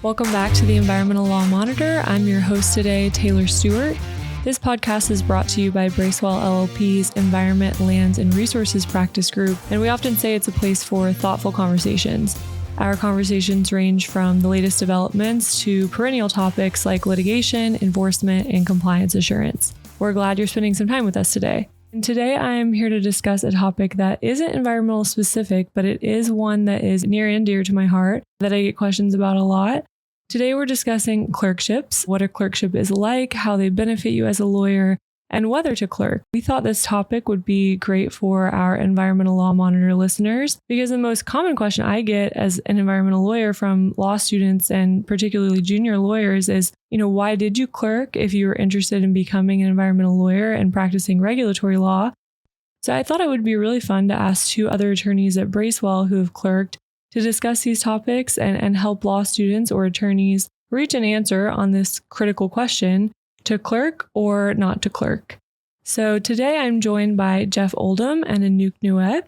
Welcome back to the Environmental Law Monitor. I'm your host today, Taylor Stuart. This podcast is brought to you by Bracewell LLP's Environment, Lands, and Resources Practice Group, and we often say it's a place for thoughtful conversations. Our conversations range from the latest developments to perennial topics like litigation, enforcement, and compliance assurance. We're glad you're spending some time with us today. And today I'm here to discuss a topic that isn't environmental specific, but it is one that is near and dear to my heart that I get questions about a lot. Today we're discussing clerkships, what a clerkship is like, how they benefit you as a lawyer, and whether to clerk. We thought this topic would be great for our Environmental Law Monitor listeners because the most common question I get as an environmental lawyer from law students and particularly junior lawyers is, why did you clerk if you were interested in becoming an environmental lawyer and practicing regulatory law? So I thought it would be really fun to ask two other attorneys at Bracewell who have clerked to discuss these topics and help law students or attorneys reach an answer on this critical question, to clerk or not to clerk. So today I'm joined by Jeff Oldham and Anouk Nouet.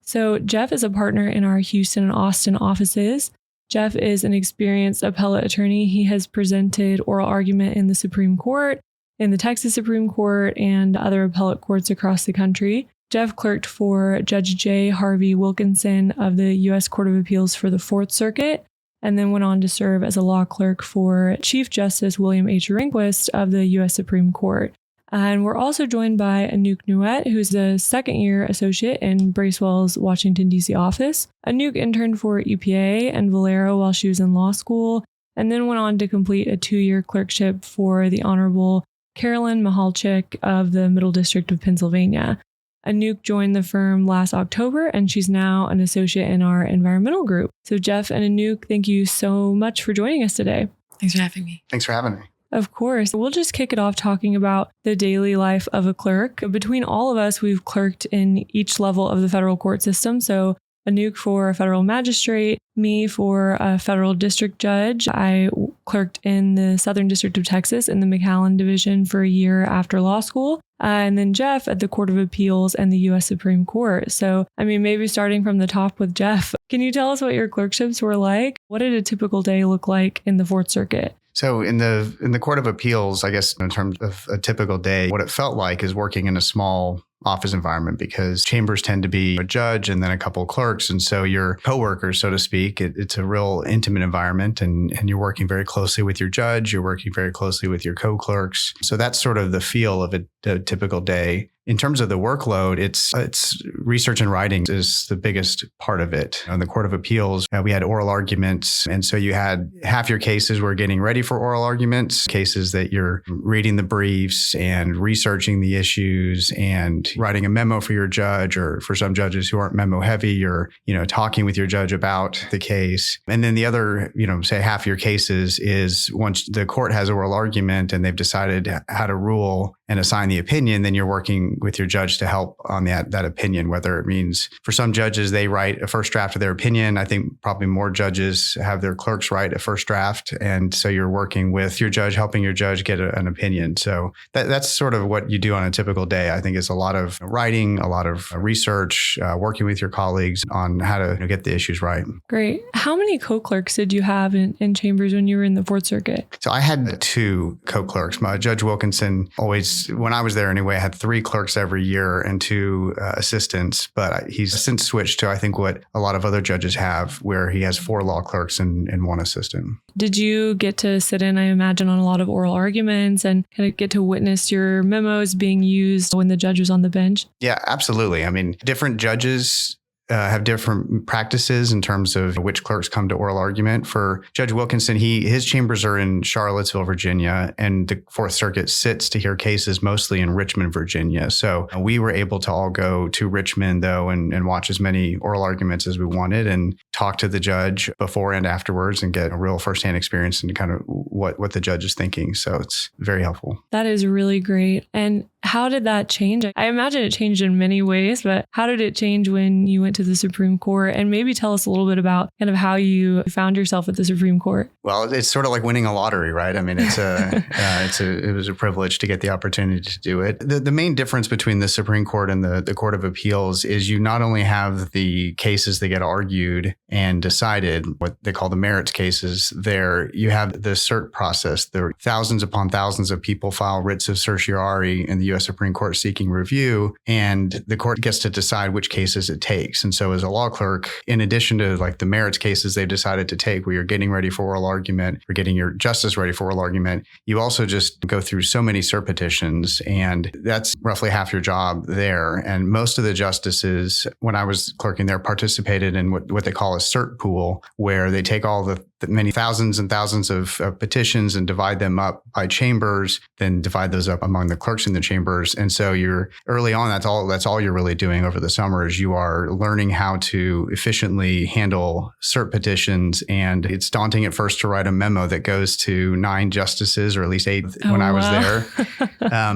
So Jeff is a partner in our Houston and Austin offices. Jeff is an experienced appellate attorney. He has presented oral argument in the Supreme Court, in the Texas Supreme Court, and other appellate courts across the country. Jeff clerked for Judge J. Harvey Wilkinson of the U.S. Court of Appeals for the Fourth Circuit, and then went on to serve as a law clerk for Chief Justice William H. Rehnquist of the U.S. Supreme Court. And we're also joined by Anouk Nouet, who's a second-year associate in Bracewell's Washington, D.C. office. Anouk interned for EPA and Valero while she was in law school, and then went on to complete a 2-year clerkship for the Honorable Carolyn Mihalchik of the Middle District of Pennsylvania. Anouk joined the firm last October, and she's now an associate in our environmental group. So Jeff and Anouk, thank you so much for joining us today. Thanks for having me. Thanks for having me. Of course. We'll just kick it off talking about the daily life of a clerk. Between all of us, we've clerked in each level of the federal court system. So Anouk for a federal magistrate, me for a federal district judge. I clerked in the Southern District of Texas in the McAllen Division for a year after law school. And then Jeff at the Court of Appeals and the U.S. Supreme Court. So, maybe starting from the top with Jeff, can you tell us what your clerkships were like? What did a typical day look like in the Fourth Circuit? So in the Court of Appeals, I guess in terms of a typical day, what it felt like is working in a small office environment because chambers tend to be a judge and then a couple of clerks. And so your coworkers, so to speak, it's a real intimate environment and you're working very closely with your judge. You're working very closely with your co-clerks. So that's sort of the feel of a typical day. In terms of the workload, it's research and writing is the biggest part of it. On the Court of Appeals, we had oral arguments. And so you had half your cases were getting ready for oral arguments, cases that you're reading the briefs and researching the issues and writing a memo for your judge, or for some judges who aren't memo heavy, you're, talking with your judge about the case. And then the other, say half your cases is once the court has oral argument and they've decided how to rule and assign the opinion, then you're working with your judge to help on that opinion, whether it means for some judges, they write a first draft of their opinion. I think probably more judges have their clerks write a first draft. And so you're working with your judge, helping your judge get an opinion. So that's sort of what you do on a typical day. I think it's a lot of writing, a lot of research, working with your colleagues on how to get the issues right. Great. How many co-clerks did you have in chambers when you were in the Fourth Circuit? So I had 2 co-clerks. Judge Wilkinson always, when I was there anyway, I had 3 clerks every year and 2 assistants, but he's since switched to, I think, what a lot of other judges have, where he has 4 law clerks and 1 assistant. Did you get to sit in, I imagine, on a lot of oral arguments and kind of get to witness your memos being used when the judge was on the bench? Yeah, absolutely. Different judges have different practices in terms of which clerks come to oral argument. For Judge Wilkinson, his chambers are in Charlottesville, Virginia, and the Fourth Circuit sits to hear cases mostly in Richmond, Virginia. So we were able to all go to Richmond, though, and watch as many oral arguments as we wanted and talk to the judge before and afterwards and get a real firsthand experience into kind of what the judge is thinking. So it's very helpful. That is really great. And how did that change? I imagine it changed in many ways, but how did it change when you went to the Supreme Court, and maybe tell us a little bit about kind of how you found yourself at the Supreme Court. Well, it's sort of like winning a lottery, right? I mean, it was a privilege to get the opportunity to do it. The main difference between the Supreme Court and the Court of Appeals is you not only have the cases that get argued and decided, what they call the merits cases there, you have the cert process. There are thousands upon thousands of people file writs of certiorari in the U.S. Supreme Court seeking review, and the court gets to decide which cases it takes. And so as a law clerk, in addition to like the merits cases they've decided to take, where you're getting ready for oral argument or getting your justice ready for oral argument, you also just go through so many cert petitions, and that's roughly half your job there. And most of the justices, when I was clerking there, participated in what they call a cert pool, where they take all the many thousands and thousands of petitions and divide them up by chambers, then divide those up among the clerks in the chambers. And so you're early on, that's all you're really doing over the summer is you are learning how to efficiently handle cert petitions. And it's daunting at first to write a memo that goes to 9 justices, or at least 8 when I was there,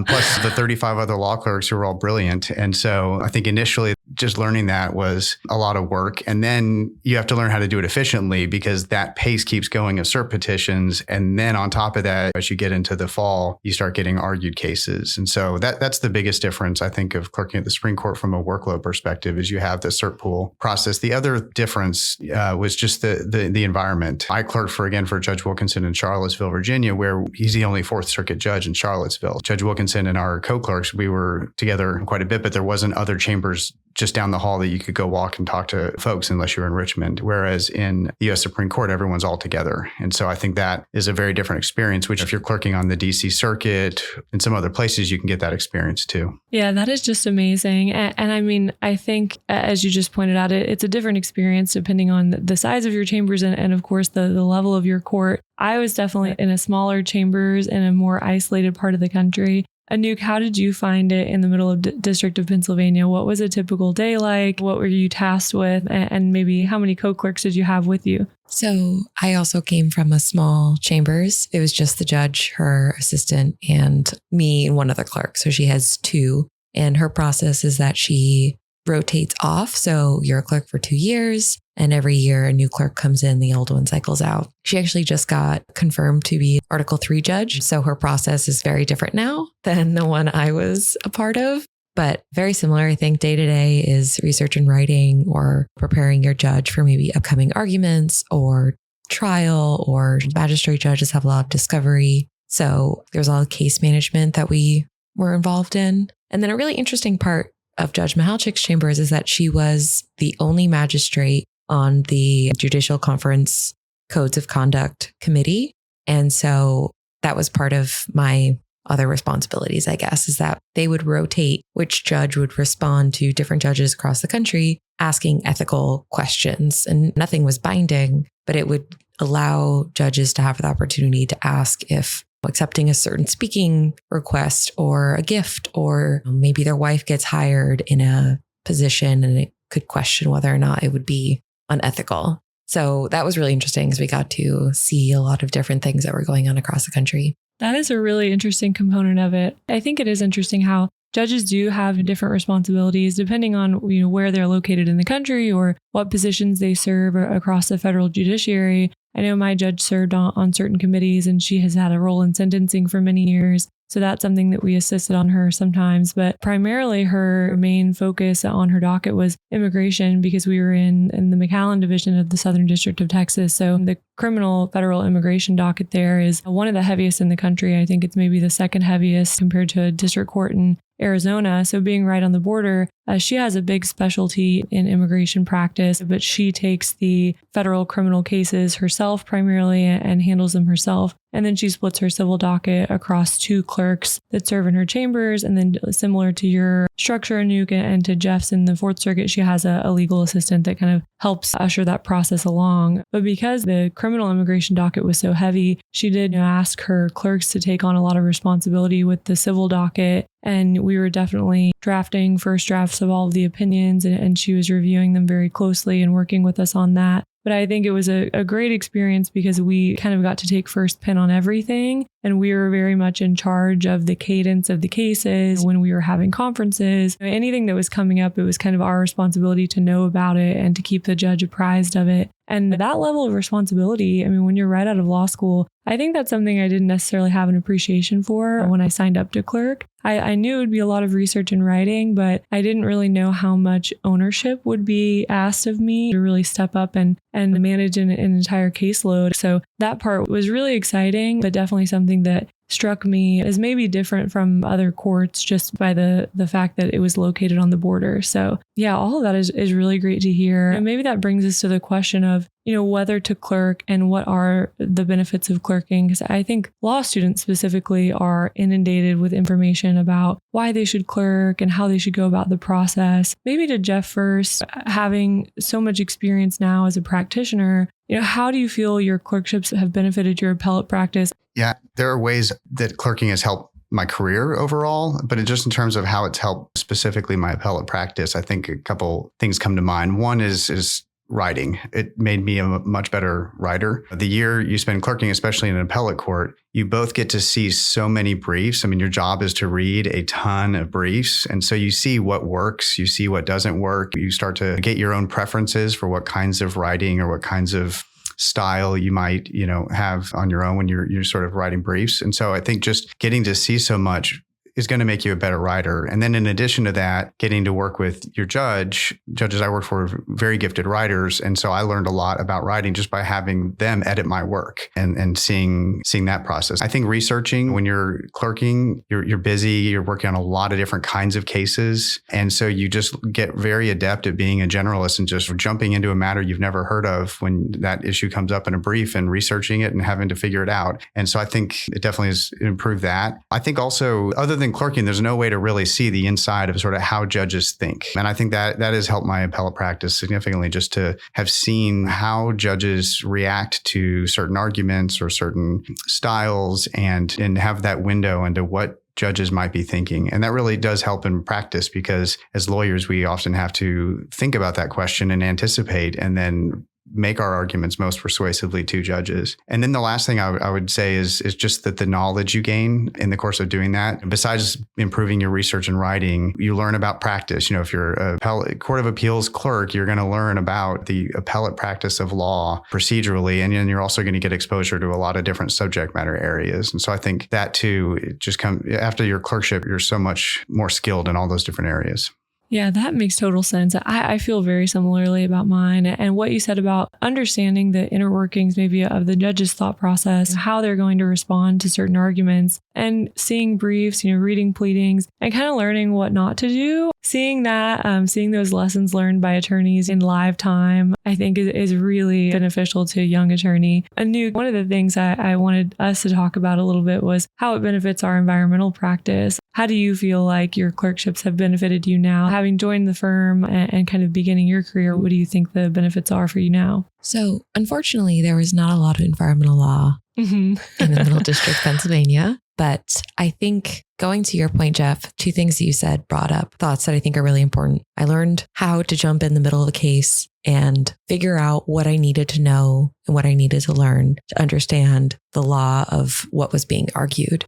plus the 35 other law clerks who were all brilliant. And so I think initially just learning that was a lot of work. And then you have to learn how to do it efficiently, because that pace keeps going of cert petitions. And then on top of that, as you get into the fall, you start getting argued cases. And so that's the biggest difference, I think, of clerking at the Supreme Court from a workload perspective, is you have the cert pool process. The other difference was just the environment. I clerked for Judge Wilkinson in Charlottesville, Virginia, where he's the only Fourth Circuit judge in Charlottesville. Judge Wilkinson and our co-clerks, we were together quite a bit, but there wasn't other chambers just down the hall that you could go walk and talk to folks unless you were in Richmond. Whereas in the U.S. Supreme Court, everyone's all together. And so I think that is a very different experience, which if you're clerking on the DC circuit and some other places, you can get that experience too. Yeah, that is just amazing. And I mean, I think, as you just pointed out, it's a different experience depending on the size of your chambers and of course, the level of your court. I was definitely in a smaller chambers in a more isolated part of the country. Anouk, how did you find it in the middle of District of Pennsylvania? What was a typical day like? What were you tasked with? And maybe how many co-clerks did you have with you? So I also came from a small chambers. It was just the judge, her assistant, and me and one other clerk. So she has 2. And her process is that she rotates off. So you're a clerk for 2 years, and every year a new clerk comes in, the old one cycles out. She actually just got confirmed to be Article 3 judge. So her process is very different now than the one I was a part of, but very similar. I think day to day is research and writing, or preparing your judge for maybe upcoming arguments or trial, or magistrate judges have a lot of discovery. So there's a lot of case management that we were involved in. And then a really interesting part of Judge Mihalchik's chambers is that she was the only magistrate on the Judicial Conference Codes of Conduct Committee. And so that was part of my other responsibilities, I guess, is that they would rotate which judge would respond to different judges across the country asking ethical questions. And nothing was binding, but it would allow judges to have the opportunity to ask if accepting a certain speaking request or a gift, or maybe their wife gets hired in a position and it could question whether or not it would be unethical. So that was really interesting because we got to see a lot of different things that were going on across the country. That is a really interesting component of it. I think it is interesting how judges do have different responsibilities depending on where they're located in the country or what positions they serve across the federal judiciary. I know my judge served on certain committees, and she has had a role in sentencing for many years. So that's something that we assisted on her sometimes. But primarily her main focus on her docket was immigration, because we were in the McAllen division of the Southern District of Texas. So the criminal federal immigration docket there is one of the heaviest in the country. I think it's maybe the second heaviest compared to a district court in Arizona. So being right on the border, she has a big specialty in immigration practice, but she takes the federal criminal cases herself primarily and handles them herself. And then she splits her civil docket across 2 clerks that serve in her chambers. And then similar to your structure, Anouk, and to Jeff's in the Fourth Circuit, she has a legal assistant that kind of helps usher that process along. But because the criminal immigration docket was so heavy, she did ask her clerks to take on a lot of responsibility with the civil docket. And we were definitely drafting first drafts of all of the opinions, and she was reviewing them very closely and working with us on that. But I think it was a great experience because we kind of got to take first pin on everything. And we were very much in charge of the cadence of the cases when we were having conferences. Anything that was coming up, it was kind of our responsibility to know about it and to keep the judge apprised of it. And that level of responsibility, I mean, when you're right out of law school, I think that's something I didn't necessarily have an appreciation for when I signed up to clerk. I knew it would be a lot of research and writing, but I didn't really know how much ownership would be asked of me to really step up and manage an entire caseload. So that part was really exciting, but definitely something that struck me as maybe different from other courts just by the fact that it was located on the border. So yeah, all of that is really great to hear. And maybe that brings us to the question of, whether to clerk and what are the benefits of clerking. Because I think law students specifically are inundated with information about why they should clerk and how they should go about the process. Maybe to Jeff first, having so much experience now as a practitioner, how do you feel your clerkships have benefited your appellate practice? Yeah, there are ways that clerking has helped my career overall, but just in terms of how it's helped specifically my appellate practice, I think a couple things come to mind. One is writing. It made me a much better writer. The year you spend clerking, especially in an appellate court, you both get to see so many briefs. I mean, your job is to read a ton of briefs. And so you see what works, you see what doesn't work. You start to get your own preferences for what kinds of writing or what kinds of style you might, have on your own when you're sort of writing briefs. And so I think just getting to see so much is going to make you a better writer. And then in addition to that, getting to work with your judges I work for are very gifted writers. And so I learned a lot about writing just by having them edit my work and seeing that process. I think researching when you're clerking, you're busy, you're working on a lot of different kinds of cases. And so you just get very adept at being a generalist and just jumping into a matter you've never heard of when that issue comes up in a brief and researching it and having to figure it out. And so I think it definitely has improved that. I think also, other than clerking, there's no way to really see the inside of sort of how judges think. And I think that has helped my appellate practice significantly, just to have seen how judges react to certain arguments or certain styles and have that window into what judges might be thinking. And that really does help in practice because as lawyers, we often have to think about that question and anticipate and then make our arguments most persuasively to judges. And then the last thing I would say is just that the knowledge you gain in the course of doing that, besides improving your research and writing, you learn about practice. If you're a Court of Appeals clerk, you're going to learn about the appellate practice of law procedurally. And then you're also going to get exposure to a lot of different subject matter areas. And so I think that too, it just comes after your clerkship, you're so much more skilled in all those different areas. Yeah, that makes total sense. I feel very similarly about mine. And what you said about understanding the inner workings maybe of the judge's thought process, how they're going to respond to certain arguments, and seeing briefs, reading pleadings, and kind of learning what not to do. Seeing that, seeing those lessons learned by attorneys in live time, I think is really beneficial to a young attorney. Anouk, one of the things I wanted us to talk about a little bit was how it benefits our environmental practice. How do you feel like your clerkships have benefited you now? Having joined the firm and kind of beginning your career, what do you think the benefits are for you now? So unfortunately, there was not a lot of environmental law in the Middle District, Pennsylvania. But I think going to your point, Jeff, two things that you said brought up thoughts that I think are really important. I learned how to jump in the middle of a case and figure out what I needed to know and what I needed to learn to understand the law of what was being argued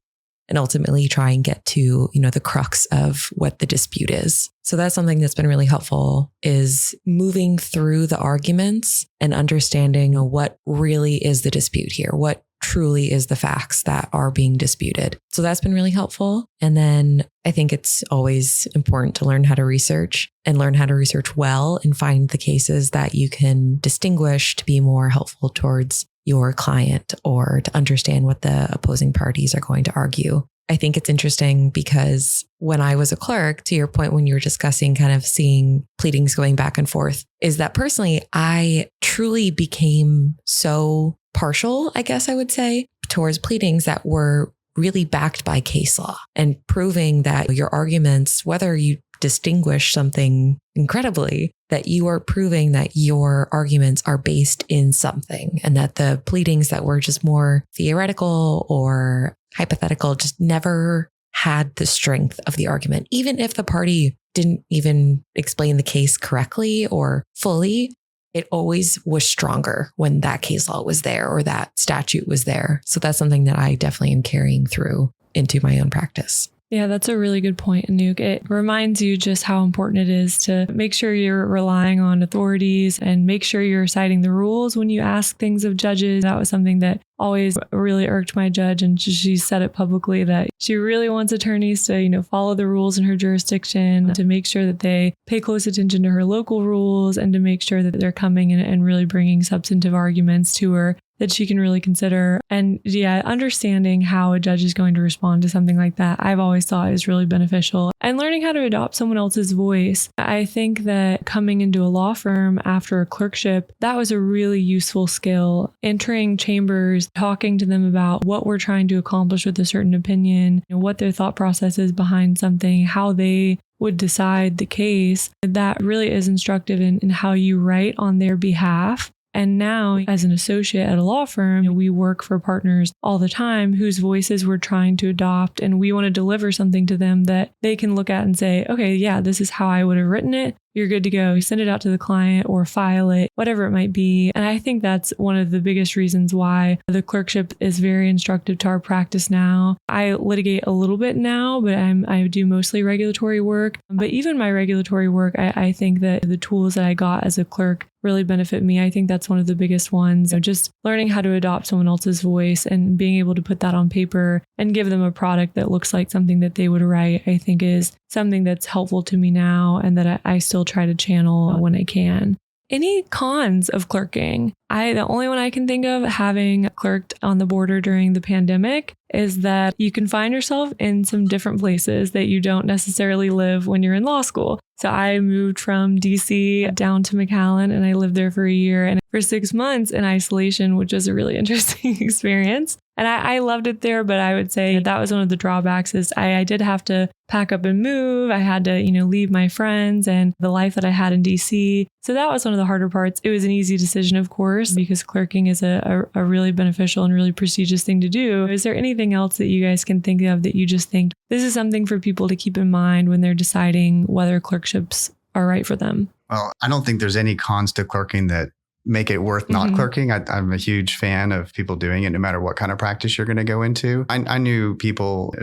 and ultimately try and get to, the crux of what the dispute is. So that's something that's been really helpful, is moving through the arguments and understanding what really is the dispute here, what truly is the facts that are being disputed. So that's been really helpful. And then I think it's always important to learn how to research and learn how to research well and find the cases that you can distinguish to be more helpful towards your client or to understand what the opposing parties are going to argue. I think it's interesting because when I was a clerk, to your point, when you were discussing kind of seeing pleadings going back and forth, is that personally, I truly became so partial, I guess I would say, towards pleadings that were really backed by case law and proving that your arguments, whether you distinguish something incredibly, that you are proving that your arguments are based in something and that the pleadings that were just more theoretical or hypothetical just never had the strength of the argument. Even if the party didn't even explain the case correctly or fully, it always was stronger when that case law was there or that statute was there. So that's something that I definitely am carrying through into my own practice. Yeah, that's a really good point, Anouk. It reminds you just how important it is to make sure you're relying on authorities and make sure you're citing the rules when you ask things of judges. That was something that always really irked my judge, and she said it publicly that she really wants attorneys to, follow the rules in her jurisdiction, to make sure that they pay close attention to her local rules, and to make sure that they're coming and really bringing substantive arguments to her that she can really consider. And yeah, understanding how a judge is going to respond to something like that, I've always thought is really beneficial. And learning how to adopt someone else's voice. I think that coming into a law firm after a clerkship, that was a really useful skill. Entering chambers, talking to them about what we're trying to accomplish with a certain opinion, what their thought process is behind something, how they would decide the case. That really is instructive in how you write on their behalf. And now, as an associate at a law firm, we work for partners all the time whose voices we're trying to adopt, and we want to deliver something to them that they can look at and say, okay, yeah, this is how I would have written it. You're good to go. You send it out to the client or file it, whatever it might be. And I think that's one of the biggest reasons why the clerkship is very instructive to our practice now. I litigate a little bit now, but I do mostly regulatory work. But even my regulatory work, I think that the tools that I got as a clerk really benefit me. I think that's one of the biggest ones. Just learning how to adopt someone else's voice and being able to put that on paper and give them a product that looks like something that they would write, I think is something that's helpful to me now and that I still try to channel when I can. Any cons of clerking? The only one I can think of, having clerked on the border during the pandemic, is that you can find yourself in some different places that you don't necessarily live when you're in law school. So I moved from DC down to McAllen, and I lived there for a year and for 6 months in isolation, which was a really interesting experience. And I loved it there, but I would say that was one of the drawbacks is I did have to pack up and move. I had to, leave my friends and the life that I had in DC. So that was one of the harder parts. It was an easy decision, of course, because clerking is a really beneficial and really prestigious thing to do. Is there anything else that you guys can think of that you just think this is something for people to keep in mind when they're deciding whether clerkships are right for them? Well, I don't think there's any cons to clerking that make it worth not clerking. I'm a huge fan of people doing it no matter what kind of practice you're going to go into. I knew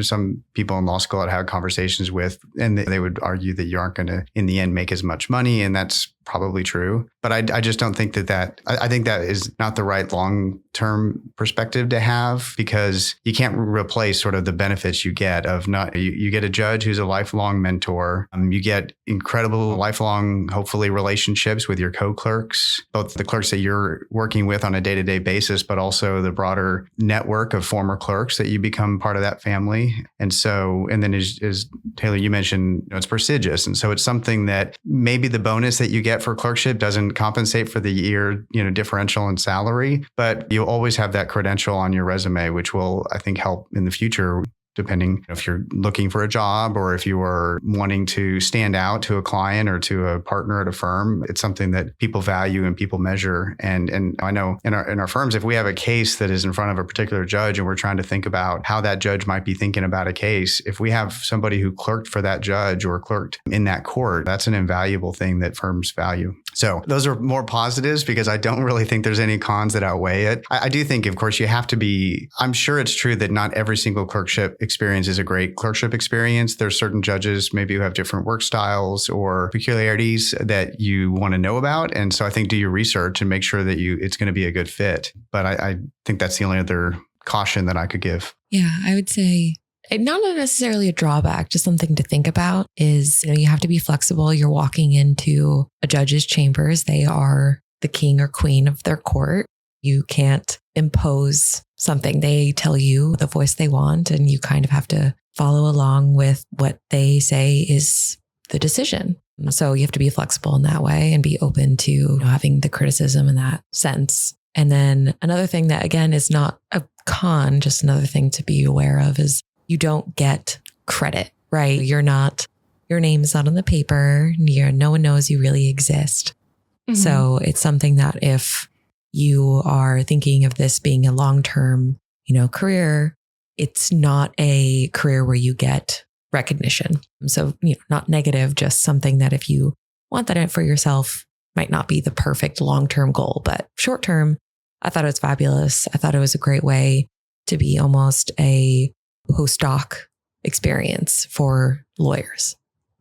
some people in law school I'd had conversations with, and they would argue that you aren't going to, in the end, make as much money. And that's probably true. But I just don't think I think that is not the right long-term perspective to have, because you can't replace sort of the benefits you get of you get a judge who's a lifelong mentor. You get incredible lifelong, hopefully, relationships with your co-clerks, both the clerks that you're working with on a day-to-day basis, but also the broader network of former clerks that you become part of that family. And then as Taylor, you mentioned, it's prestigious. And so it's something that maybe the bonus that you get for clerkship doesn't compensate for the year, differential in salary, but you always have that credential on your resume, which will, I think, help in the future, depending if you're looking for a job or if you are wanting to stand out to a client or to a partner at a firm. It's something that people value and people measure. And I know in our firms, if we have a case that is in front of a particular judge and we're trying to think about how that judge might be thinking about a case, if we have somebody who clerked for that judge or clerked in that court, that's an invaluable thing that firms value. So those are more positives, because I don't really think there's any cons that outweigh it. I do think, of course, you have to be, I'm sure it's true that not every single clerkship experience is a great clerkship experience. There's certain judges maybe who have different work styles or peculiarities that you want to know about. And so I think do your research and make sure that it's going to be a good fit. But I think that's the only other caution that I could give. Yeah, I would say not necessarily a drawback, just something to think about is, you have to be flexible. You're walking into a judge's chambers. They are the king or queen of their court. You can't impose something. They tell you the voice they want, and you kind of have to follow along with what they say is the decision. So you have to be flexible in that way and be open to having the criticism in that sense. And then another thing that, again, is not a con, just another thing to be aware of is you don't get credit, right? Your name's not on the paper. No one knows you really exist. Mm-hmm. So it's something that if you are thinking of this being a long-term, career, it's not a career where you get recognition. So, not negative, just something that if you want that for yourself, might not be the perfect long-term goal, but short-term, I thought it was fabulous. I thought it was a great way to be almost a postdoc experience for lawyers.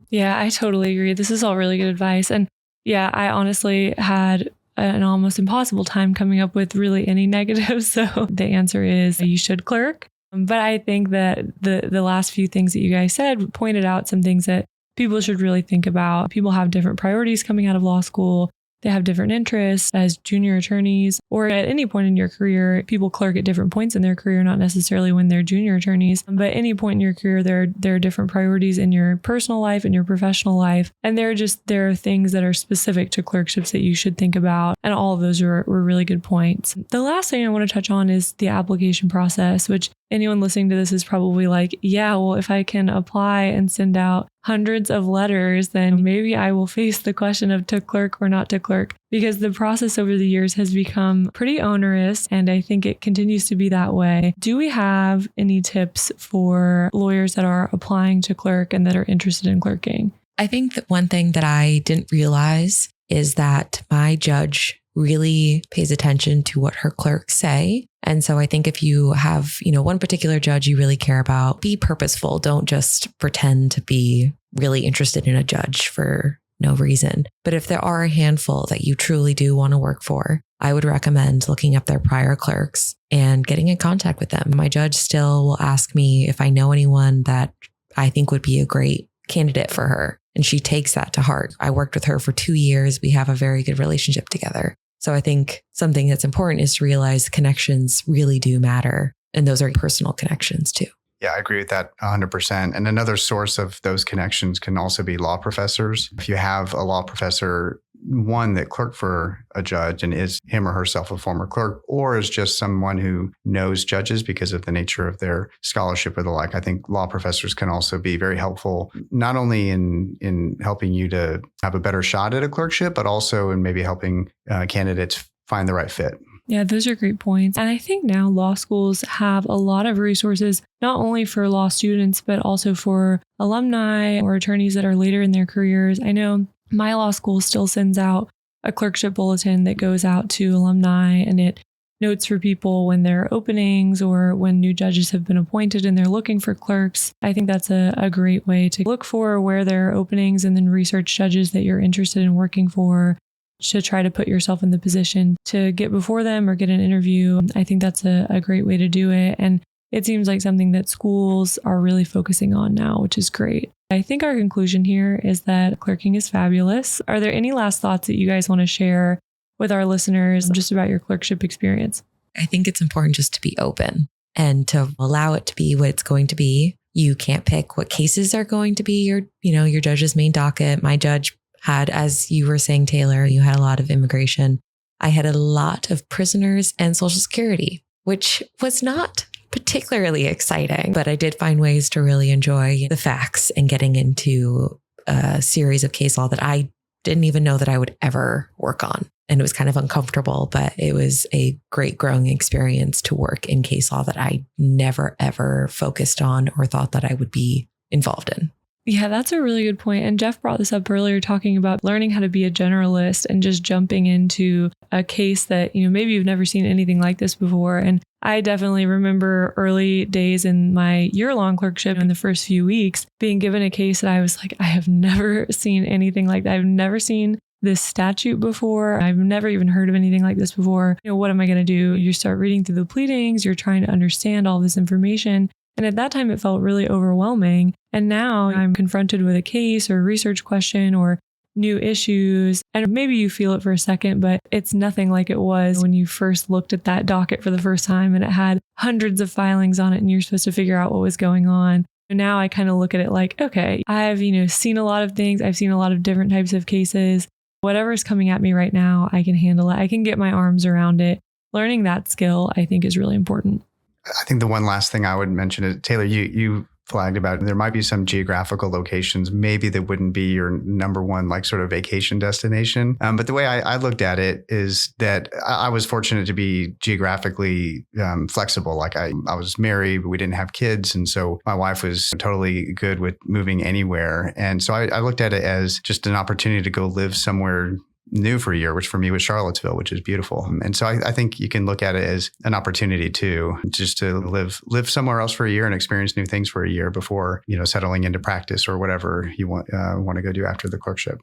Yeah, I totally agree. This is all really good advice. And yeah, I honestly had an almost impossible time coming up with really any negatives. So the answer is you should clerk. But I think that the last few things that you guys said pointed out some things that people should really think about. People have different priorities coming out of law school. They have different interests as junior attorneys or at any point in your career. People clerk at different points in their career, not necessarily when they're junior attorneys, but any point in your career, there are different priorities in your personal life and your professional life. And there are things that are specific to clerkships that you should think about. And all of those were really good points. The last thing I want to touch on is the application process, which anyone listening to this is probably like, yeah, well, if I can apply and send out hundreds of letters, then maybe I will face the question of to clerk or not to clerk, because the process over the years has become pretty onerous. And I think it continues to be that way. Do we have any tips for lawyers that are applying to clerk and that are interested in clerking? I think that one thing that I didn't realize is that my judge really pays attention to what her clerks say. And so I think if you have, one particular judge you really care about, be purposeful. Don't just pretend to be really interested in a judge for no reason. But if there are a handful that you truly do want to work for, I would recommend looking up their prior clerks and getting in contact with them. My judge still will ask me if I know anyone that I think would be a great candidate for her. And she takes that to heart. I worked with her for 2 years. We have a very good relationship together. So I think something that's important is to realize connections really do matter. And those are personal connections too. Yeah, I agree with that 100%. And another source of those connections can also be law professors. If you have a law professor, one that clerked for a judge and is him or herself a former clerk, or is just someone who knows judges because of the nature of their scholarship or the like, I think law professors can also be very helpful, not only in helping you to have a better shot at a clerkship, but also in maybe helping candidates find the right fit. Yeah, those are great points. And I think now law schools have a lot of resources, not only for law students, but also for alumni or attorneys that are later in their careers. I know my law school still sends out a clerkship bulletin that goes out to alumni, and it notes for people when there are openings or when new judges have been appointed and they're looking for clerks. I think that's a great way to look for where there are openings and then research judges that you're interested in working for, to try to put yourself in the position to get before them or get an interview. I think that's a great way to do it. And it seems like something that schools are really focusing on now, which is great. I think our conclusion here is that clerking is fabulous. Are there any last thoughts that you guys want to share with our listeners just about your clerkship experience? I think it's important just to be open and to allow it to be what it's going to be. You can't pick what cases are going to be your judge's main docket. My judge had, as you were saying, Taylor, you had a lot of immigration. I had a lot of prisoners and Social Security, which was not particularly exciting, but I did find ways to really enjoy the facts and getting into a series of case law that I didn't even know that I would ever work on. And it was kind of uncomfortable, but it was a great growing experience to work in case law that I never, ever focused on or thought that I would be involved in. Yeah, that's a really good point. And Jeff brought this up earlier, talking about learning how to be a generalist and just jumping into a case that, maybe you've never seen anything like this before. And I definitely remember early days in my year-long clerkship in the first few weeks being given a case that I was like, I have never seen anything like that. I've never seen this statute before. I've never even heard of anything like this before. What am I going to do? You start reading through the pleadings. You're trying to understand all this information. And at that time, it felt really overwhelming. And now I'm confronted with a case or a research question or new issues. And maybe you feel it for a second, but it's nothing like it was when you first looked at that docket for the first time and it had hundreds of filings on it and you're supposed to figure out what was going on. And now I kind of look at it like, okay, I've, seen a lot of things. I've seen a lot of different types of cases. Whatever's coming at me right now, I can handle it. I can get my arms around it. Learning that skill, I think, is really important. I think the one last thing I would mention is, Taylor, you flagged about there might be some geographical locations maybe that wouldn't be your number one sort of vacation destination. But the way I looked at it is that I was fortunate to be geographically flexible. I was married, but we didn't have kids. And so my wife was totally good with moving anywhere. And so I looked at it as just an opportunity to go live somewhere new for a year, which for me was Charlottesville, which is beautiful. And so I think you can look at it as an opportunity too, just to live somewhere else for a year and experience new things for a year before, settling into practice or whatever you want to go do after the clerkship.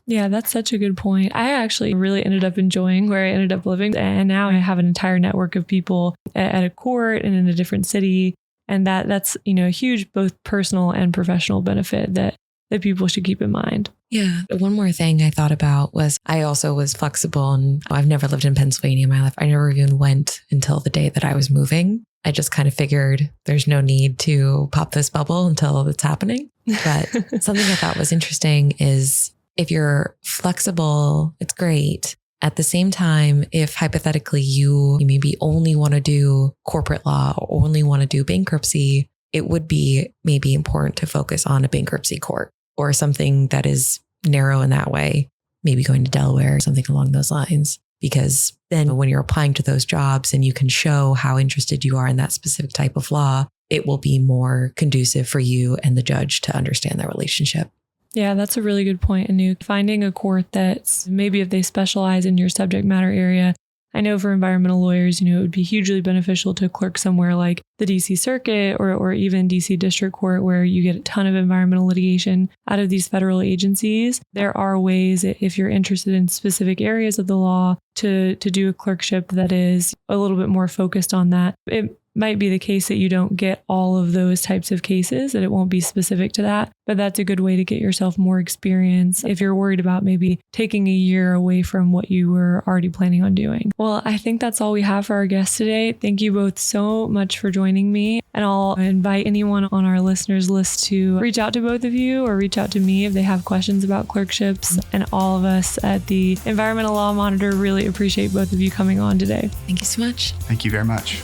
Yeah, that's such a good point. I actually really ended up enjoying where I ended up living. And now I have an entire network of people at a court and in a different city. And that's, a huge both personal and professional benefit that people should keep in mind. Yeah. One more thing I thought about was I also was flexible, and I've never lived in Pennsylvania in my life. I never even went until the day that I was moving. I just kind of figured there's no need to pop this bubble until it's happening. But something I thought was interesting is if you're flexible, it's great. At the same time, if hypothetically you maybe only want to do corporate law or only want to do bankruptcy, it would be maybe important to focus on a bankruptcy court or something that is narrow in that way, maybe going to Delaware or something along those lines. Because then when you're applying to those jobs and you can show how interested you are in that specific type of law, it will be more conducive for you and the judge to understand their relationship. Yeah, that's a really good point, Anouk. Finding a court that's maybe if they specialize in your subject matter area. I know for environmental lawyers, it would be hugely beneficial to clerk somewhere like the DC Circuit or even DC District Court, where you get a ton of environmental litigation out of these federal agencies. There are ways, if you're interested in specific areas of the law, to do a clerkship that is a little bit more focused on that. It might be the case that you don't get all of those types of cases, that it won't be specific to that, but that's a good way to get yourself more experience if you're worried about maybe taking a year away from what you were already planning on doing. Well, I think that's all we have for our guests today. Thank you both so much for joining me, and I'll invite anyone on our listeners list to reach out to both of you or reach out to me if they have questions about clerkships. And all of us at the Environmental Law Monitor really appreciate both of you coming on today. Thank you so much. Thank you very much.